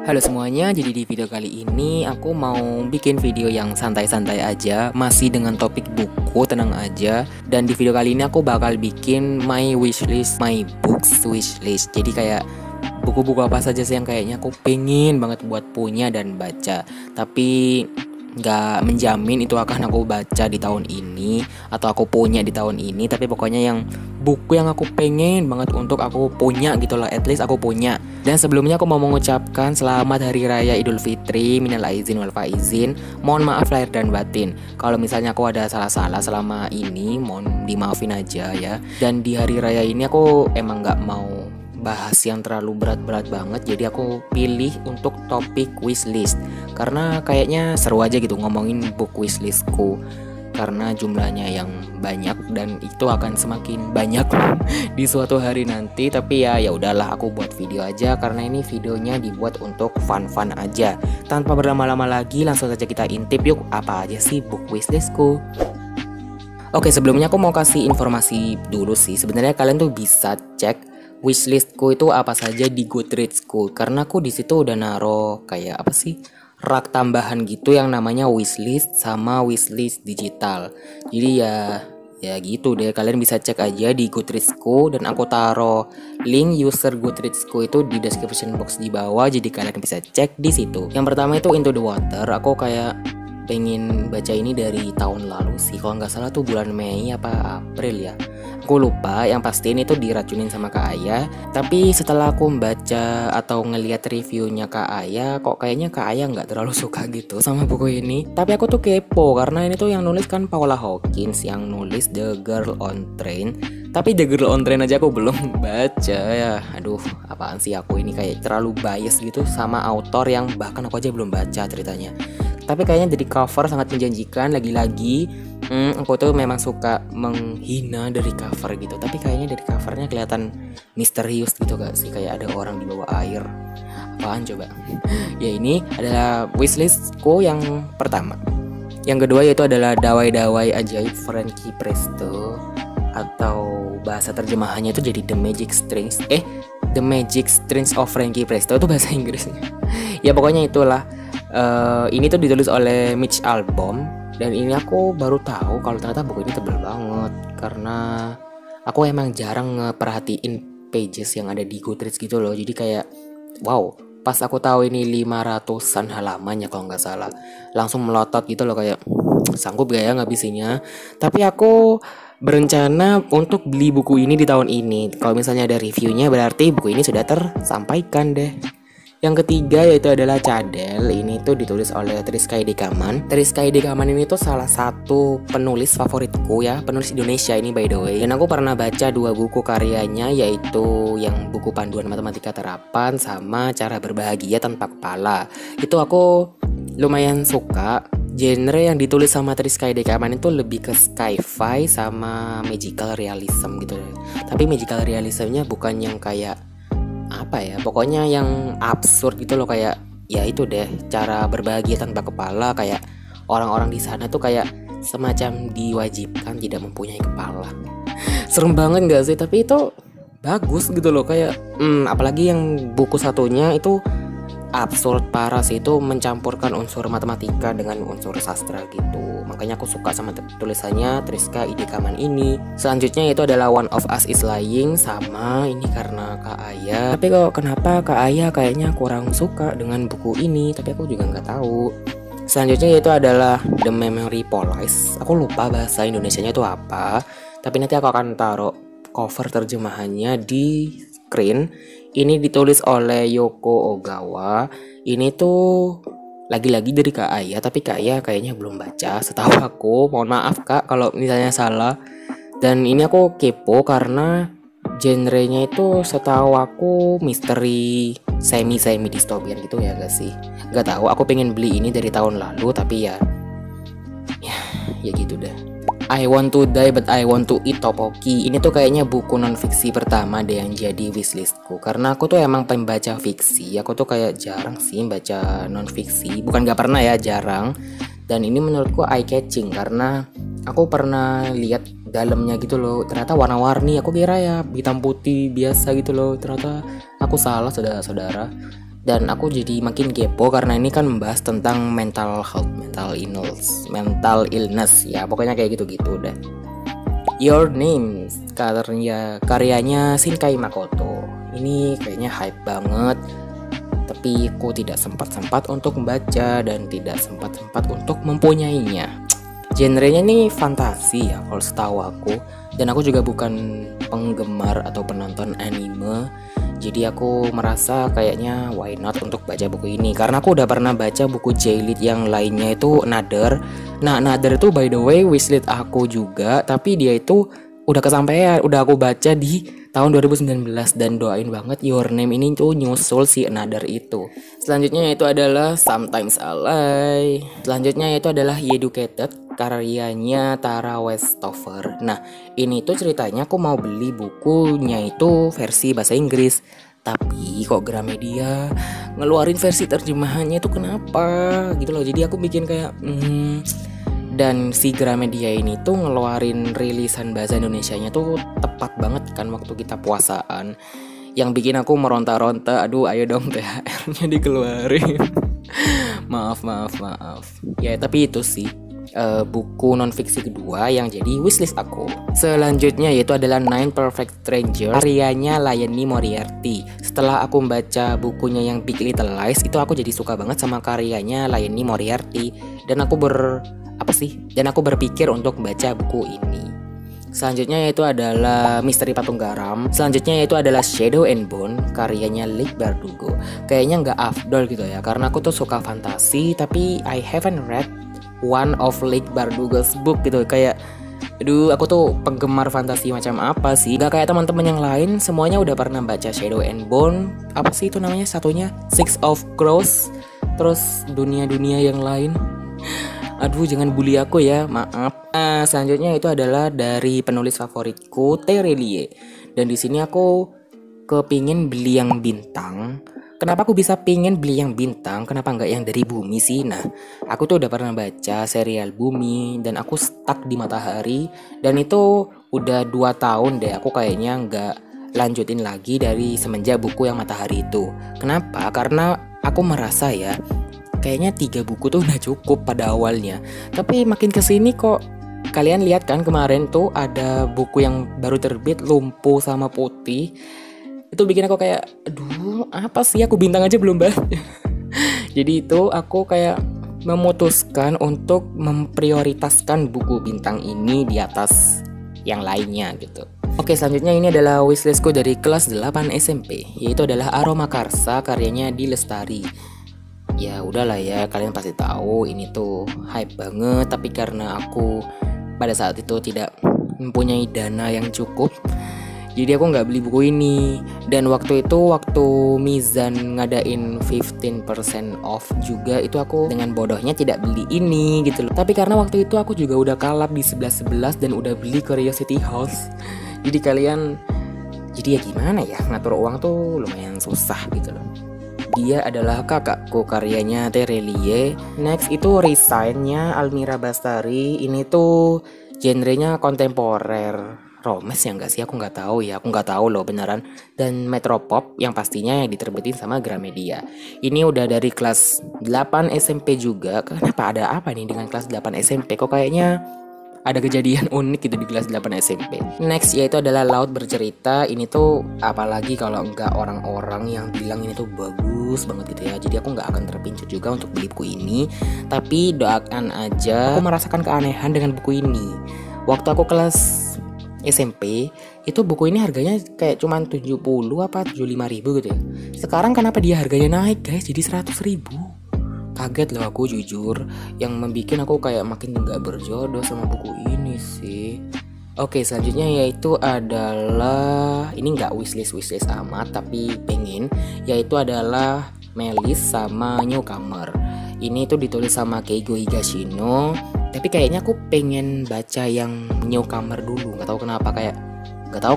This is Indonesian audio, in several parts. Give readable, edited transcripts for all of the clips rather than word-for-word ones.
Halo semuanya, jadi di video kali ini aku mau bikin video yang santai-santai aja, masih dengan topik buku, tenang aja. Dan di video kali ini aku bakal bikin my wishlist, my books wishlist. Jadi kayak buku-buku apa saja sih yang kayaknya aku pengen banget buat punya dan baca, tapi nggak menjamin itu akan aku baca di tahun ini atau aku punya di tahun ini. Tapi pokoknya yang buku yang aku pengen banget untuk aku punya gitu lah, at least aku punya. Dan sebelumnya aku mau mengucapkan selamat Hari Raya Idul Fitri, minal aizin wal faizin. Mohon maaf lahir dan batin kalau misalnya aku ada salah-salah selama ini, mohon dimaafin aja ya. Dan di hari raya ini aku emang nggak mau bahas yang terlalu berat-berat banget, jadi aku pilih untuk topik wishlist karena kayaknya seru aja gitu ngomongin book wishlistku, karena jumlahnya yang banyak dan itu akan semakin banyak di suatu hari nanti. Tapi ya udahlah, aku buat video aja karena ini videonya dibuat untuk fun-fun aja. Tanpa berlama-lama lagi, langsung saja kita intip yuk, apa aja sih book wishlistku. Oke, sebelumnya aku mau kasih informasi dulu sih. Sebenarnya kalian tuh bisa cek wishlistku itu apa saja di Goodreadsku, karena aku di situ udah naro kayak apa sih, rak tambahan gitu yang namanya wishlist sama wishlist digital. Jadi ya gitu deh, kalian bisa cek aja di Goodreadsku dan aku taruh link user Goodreadsku itu di description box di bawah, jadi kalian bisa cek di situ. Yang pertama itu Into the Water. Aku kayak pengen baca ini dari tahun lalu sih, kalau nggak salah tuh bulan Mei apa April ya, aku lupa. Yang pasti ini tuh diracunin sama Kak Aya. Tapi setelah aku membaca atau ngeliat reviewnya Kak Aya, kok kayaknya Kak Aya nggak terlalu suka gitu sama buku ini. Tapi aku tuh kepo karena ini tuh yang nulis kan Paula Hawkins, yang nulis The Girl on Train. Tapi The Girl on Train aja aku belum baca ya. Aduh, apaan sih aku ini, kayak terlalu bias gitu sama author yang bahkan aku aja belum baca ceritanya. Tapi kayaknya dari cover sangat menjanjikan. Lagi-lagi aku tuh memang suka menghina dari cover gitu, tapi kayaknya dari covernya kelihatan misterius gitu gak sih, kayak ada orang di bawah air. Apaan coba? Ya ini adalah wishlistku yang pertama. Yang kedua yaitu adalah Dawai-Dawai Ajaib Frankie Presto, atau bahasa terjemahannya itu jadi The Magic Strings of Frankie Presto, itu bahasa Inggrisnya. Ya pokoknya itulah. Ini tuh ditulis oleh Mitch Albom. Dan ini aku baru tahu kalau ternyata buku ini tebel banget, karena aku emang jarang ngeperhatiin pages yang ada di Goodreads gitu loh. Jadi kayak wow, pas aku tahu ini 500-an halamannya kalau nggak salah, langsung melotot gitu loh, kayak sanggup gak ya ngabisinnya. Tapi aku berencana untuk beli buku ini di tahun ini. Kalau misalnya ada reviewnya berarti buku ini sudah tersampaikan deh. Yang ketiga yaitu adalah Cadel. Ini tuh ditulis oleh Triska Idekaman. Triska Idekaman ini tuh salah satu penulis favoritku ya, penulis Indonesia ini by the way. Dan aku pernah baca 2 buku karyanya, yaitu yang buku Panduan Matematika Terapan sama Cara Berbahagia Tanpa Kepala. Itu aku lumayan suka. Genre yang ditulis sama Triska Idekaman itu lebih ke sci-fi sama magical realism gitu. Tapi magical realismnya bukan yang kayak apa ya, pokoknya yang absurd gitu loh, kayak ya itu deh, Cara Berbahagia Tanpa Kepala. Kayak orang-orang di sana tuh kayak semacam diwajibkan tidak mempunyai kepala. Serem banget gak sih? Tapi itu bagus gitu loh, kayak apalagi yang buku satunya itu absurd parah sih, itu mencampurkan unsur matematika dengan unsur sastra gitu. Makanya aku suka sama tulisannya Triska Idekaman ini. Selanjutnya itu adalah One of Us is Lying, sama ini karena Kak Aya. Tapi kok kenapa Kak Aya kayaknya kurang suka dengan buku ini, tapi aku juga nggak tahu. Selanjutnya itu adalah The Memory Police. Aku lupa bahasa Indonesianya itu apa, tapi nanti aku akan taruh cover terjemahannya di screen. Ini ditulis oleh Yoko Ogawa. Ini tuh lagi-lagi dari Kak Aya, tapi Kak Aya kayaknya belum baca setahu aku. Mohon maaf Kak kalau misalnya salah. Dan ini aku kepo karena genrenya itu setahu aku misteri semi distopian gitu ya gak sih? Gak tahu, aku pengen beli ini dari tahun lalu, tapi ya gitu deh. I Want to Die But I Want to Eat Tteokbokki. Ini tuh kayaknya buku non fiksi pertama deh yang jadi wishlistku, karena aku tuh emang pembaca fiksi. Aku tuh kayak jarang sih baca non fiksi, bukan gak pernah ya, jarang. Dan ini menurutku eye catching karena aku pernah lihat dalamnya gitu loh, ternyata warna-warni. Aku kira ya hitam putih biasa gitu loh, ternyata aku salah saudara-saudara. Dan aku jadi makin kepo karena ini kan membahas tentang mental health, mental illness ya, pokoknya kayak gitu-gitu deh. Your Name karyanya Shinkai Makoto. Ini kayaknya hype banget, tapi aku tidak sempat untuk membaca dan tidak sempat untuk mempunyainya. Genrenya nih fantasi ya kalau setahu aku, dan aku juga bukan penggemar atau penonton anime. Jadi aku merasa kayaknya why not untuk baca buku ini, karena aku udah pernah baca buku J-Lead yang lainnya itu Another. Nah, Another itu by the way wishlist aku juga, tapi dia itu udah kesampaian, udah aku baca di tahun 2019, dan doain banget Your Name ini tuh nyusul si Another itu. Selanjutnya yaitu adalah Sometimes I Lie. Selanjutnya yaitu adalah Educated, karyanya Tara Westover. Nah, ini tuh ceritanya aku mau beli bukunya itu versi bahasa Inggris, tapi kok Gramedia ngeluarin versi terjemahannya itu kenapa gitu loh. Jadi aku bikin kayak dan si Gramedia ini tuh ngeluarin rilisan bahasa Indonesianya tuh tepat banget kan waktu kita puasaan, yang bikin aku meronta-ronta. Aduh, ayo dong THR-nya dikeluarin. maaf ya, tapi itu sih buku non-fiksi kedua yang jadi wishlist aku. Selanjutnya yaitu adalah Nine Perfect Strangers, karyanya Liane Moriarty. Setelah aku membaca bukunya yang Big Little Lies, itu aku jadi suka banget sama karyanya Liane Moriarty, dan aku berpikir untuk membaca buku ini. Selanjutnya yaitu adalah Misteri Patung Garam. Selanjutnya yaitu adalah Shadow and Bone, karyanya Leigh Bardugo. Kayaknya nggak afdol gitu ya, karena aku tuh suka fantasi, tapi I haven't read one of Leigh Bardugo's book gitu. Kayak aduh, aku tuh penggemar fantasi macam apa sih? Gak kayak teman-teman yang lain, semuanya udah pernah baca Shadow and Bone. Apa sih itu namanya satunya? Six of Crows. Terus dunia-dunia yang lain. Aduh, jangan bully aku ya, maaf. Nah, selanjutnya itu adalah dari penulis favoritku, Terelie. Dan di sini aku kepingin beli yang bintang. Kenapa aku bisa pingin beli yang bintang? Kenapa nggak yang dari Bumi sih? Nah, aku tuh udah pernah baca serial Bumi dan aku stuck di Matahari. Dan itu udah 2 tahun deh aku kayaknya nggak lanjutin lagi dari semenjak buku yang Matahari itu. Kenapa? Karena aku merasa ya, kayaknya 3 buku tuh udah cukup pada awalnya. Tapi makin kesini kok, kalian lihat kan kemarin tuh ada buku yang baru terbit, Lumpuh sama Putih. Itu bikin aku kayak, aduh apa sih, aku bintang aja belum baca. Jadi itu aku kayak memutuskan untuk memprioritaskan buku bintang ini di atas yang lainnya gitu. Oke, selanjutnya ini adalah wishlistku dari kelas 8 SMP, yaitu adalah Aroma Karsa, karyanya Di Lestari. Ya udahlah ya, kalian pasti tahu ini tuh hype banget, tapi karena aku pada saat itu tidak mempunyai dana yang cukup, jadi aku nggak beli buku ini. Dan waktu Mizan ngadain 15% off juga, itu aku dengan bodohnya tidak beli ini gitu loh. Tapi karena waktu itu aku juga udah kalap di 11-11 dan udah beli Curiosity House. Jadi ya gimana ya, ngatur uang tuh lumayan susah gitu loh. Dia adalah kakakku, karyanya Terelie. Next itu Resign-nya Almira Bastari. Ini tuh genrenya kontemporer, romance ya nggak sih? Aku nggak tahu loh beneran. Dan Metropop yang pastinya yang diterbitin sama Gramedia. Ini udah dari kelas 8 SMP juga. Kenapa ada apa nih dengan kelas 8 SMP? Kok kayaknya ada kejadian unik gitu di kelas 8 SMP. Next yaitu adalah Laut Bercerita. Ini tuh apalagi kalau enggak orang-orang yang bilang ini tuh bagus banget gitu ya. Jadi aku nggak akan terpincut juga untuk beli buku ini. Tapi doakan aja. Aku merasakan keanehan dengan buku ini. Waktu aku kelas SMP, itu buku ini harganya kayak cuman 70 apa 75 ribu gitu ya. Sekarang kenapa dia harganya naik guys, jadi 100 ribu? Kaget loh aku jujur, yang membuat aku kayak makin gak berjodoh sama buku ini sih. Oke, selanjutnya yaitu adalah, ini gak wishlist amat tapi pengen, yaitu adalah Melis sama Newcomer. Ini tuh ditulis sama Keigo Higashino, tapi kayaknya aku pengen baca yang Newcomer dulu. Gak tahu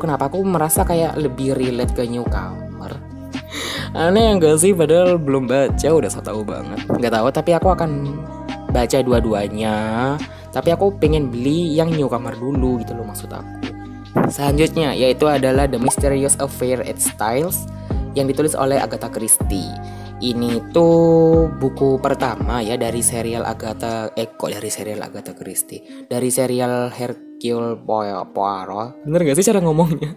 kenapa aku merasa kayak lebih relate ke Newcomer. Aneh gak sih, padahal belum baca udah so tau banget. Gak tahu, tapi aku akan baca dua-duanya. Tapi aku pengen beli yang Newcomer dulu gitu loh maksud aku. Selanjutnya yaitu adalah The Mysterious Affair at Styles yang ditulis oleh Agatha Christie. Ini tuh buku pertama ya dari serial dari serial Agatha Christie, dari serial Hercule Poirot. Bener gak sih cara ngomongnya?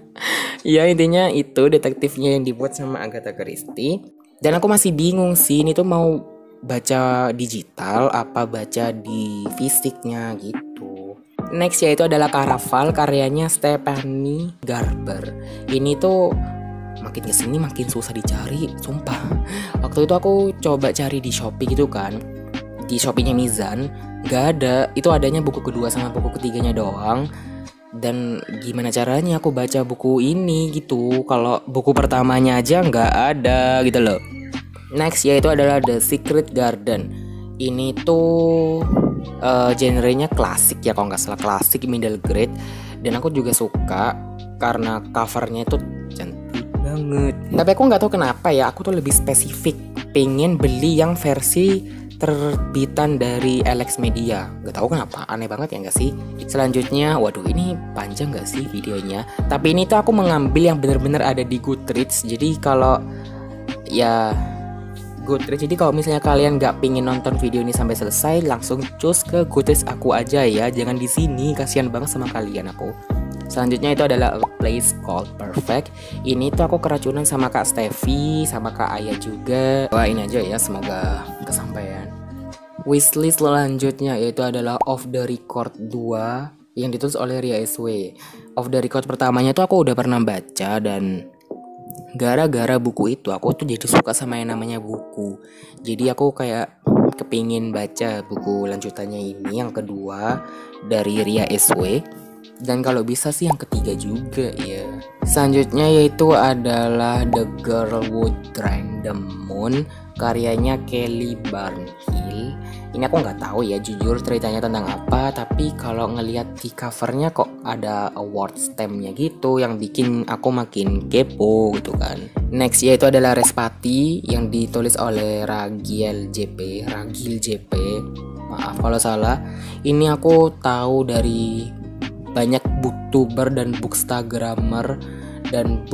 Ya intinya itu detektifnya yang dibuat sama Agatha Christie. Dan aku masih bingung sih, ini tuh mau baca digital apa baca di fisiknya gitu. Next yaitu adalah Caraval, karyanya Stephanie Garber. Ini tuh makin kesini makin susah dicari, sumpah. Waktu itu aku coba cari di Shopee gitu kan, di Shopee-nya Mizan, gak ada. Itu adanya buku kedua sama buku ketiganya doang. Dan gimana caranya aku baca buku ini gitu, kalau buku pertamanya aja nggak ada gitu loh. Next yaitu adalah The Secret Garden. Ini tuh genrenya klasik ya, kalau nggak salah klasik middle grade. Dan aku juga suka karena covernya itu cantik banget. Tapi aku nggak tahu kenapa ya, aku tuh lebih spesifik pengen beli yang versi terbitan dari Alex Media. Gak tahu kenapa, aneh banget ya nggak sih. Selanjutnya, waduh ini panjang nggak sih videonya. Tapi ini tuh aku mengambil yang bener-bener ada di Goodreads. Jadi kalau ya Goodreads, jadi kalau misalnya kalian nggak pingin nonton video ini sampai selesai, langsung cus ke Goodreads aku aja ya. Jangan di sini, kasihan banget sama kalian aku. Selanjutnya itu adalah A Place Called Perfect. Ini tuh aku keracunan sama Kak Steffi, sama Kak Aya juga. Doain aja ya, semoga kesampaian. Wishlist selanjutnya yaitu adalah Off the Record 2 yang ditulis oleh Ria SW. Off the Record pertamanya tuh aku udah pernah baca, dan gara-gara buku itu aku tuh jadi suka sama yang namanya buku. Jadi aku kayak kepingin baca buku lanjutannya ini, yang kedua dari Ria SW. Dan kalau bisa sih yang ketiga juga ya. Selanjutnya yaitu adalah The Girl Who Drank the Moon, karyanya Kelly Barnhill. Ini aku nggak tahu ya jujur ceritanya tentang apa, tapi kalau ngelihat di covernya kok ada award stamp-nya gitu yang bikin aku makin kepo gitu kan. Next yaitu adalah Respati yang ditulis oleh Ragil JP. Maaf kalau salah. Ini aku tahu dari banyak booktuber dan bookstagrammer dan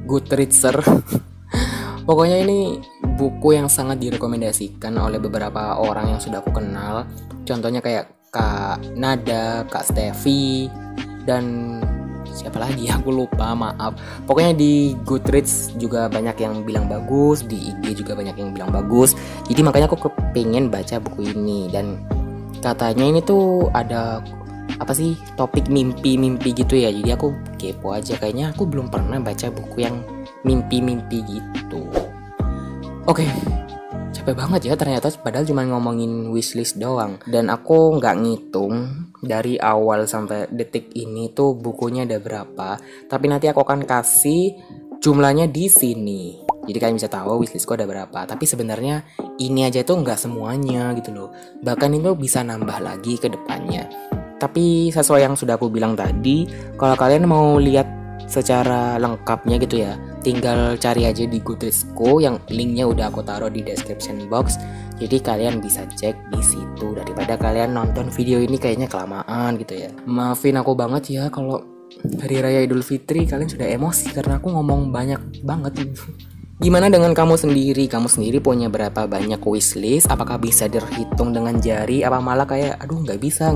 Goodreadser. Pokoknya ini buku yang sangat direkomendasikan oleh beberapa orang yang sudah aku kenal. Contohnya kayak Kak Nada, Kak Steffi, dan siapa lagi aku lupa, maaf. Pokoknya di Goodreads juga banyak yang bilang bagus, di IG juga banyak yang bilang bagus. Jadi makanya aku kepingin baca buku ini. Dan katanya ini tuh ada apa sih, topik mimpi-mimpi gitu ya. Jadi aku kepo aja, kayaknya aku belum pernah baca buku yang mimpi-mimpi gitu. Oke, capek banget ya ternyata, padahal cuma ngomongin wishlist doang. Dan aku nggak ngitung dari awal sampai detik ini tuh bukunya ada berapa. Tapi nanti aku akan kasih jumlahnya di sini. Jadi kalian bisa tahu wishlistku ada berapa. Tapi sebenarnya ini aja tuh nggak semuanya gitu loh. Bahkan itu bisa nambah lagi ke depannya. Tapi sesuai yang sudah aku bilang tadi, kalau kalian mau lihat secara lengkapnya gitu ya, tinggal cari aja di Goodreadsku yang linknya udah aku taruh di description box. Jadi kalian bisa cek di situ daripada kalian nonton video ini kayaknya kelamaan gitu ya. Maafin aku banget ya kalau Hari Raya Idul Fitri kalian sudah emosi karena aku ngomong banyak banget. Gimana dengan kamu sendiri? Kamu sendiri punya berapa banyak wishlist? Apakah bisa dihitung dengan jari? Apa malah kayak, aduh nggak bisa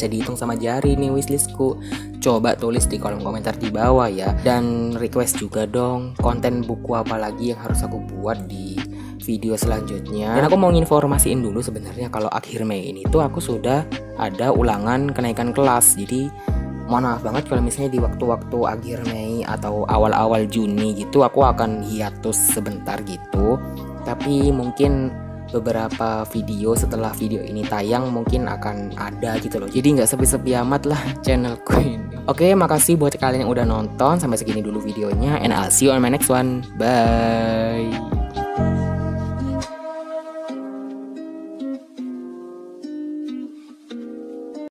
dihitung sama jari nih wishlistku? Coba tulis di kolom komentar di bawah ya. Dan request juga dong konten buku apa lagi yang harus aku buat di video selanjutnya. Dan aku mau nginformasiin dulu sebenarnya kalau akhir Mei ini tuh aku sudah ada ulangan kenaikan kelas. Jadi mohon maaf banget kalau misalnya di waktu-waktu akhir Mei atau awal-awal Juni gitu aku akan hiatus sebentar gitu. Tapi mungkin beberapa video setelah video ini tayang mungkin akan ada gitu loh. Jadi nggak sepi-sepi amat lah channelku ini. Oke, makasih buat kalian yang udah nonton. Sampai segini dulu videonya, and I'll see you on my next one. Bye.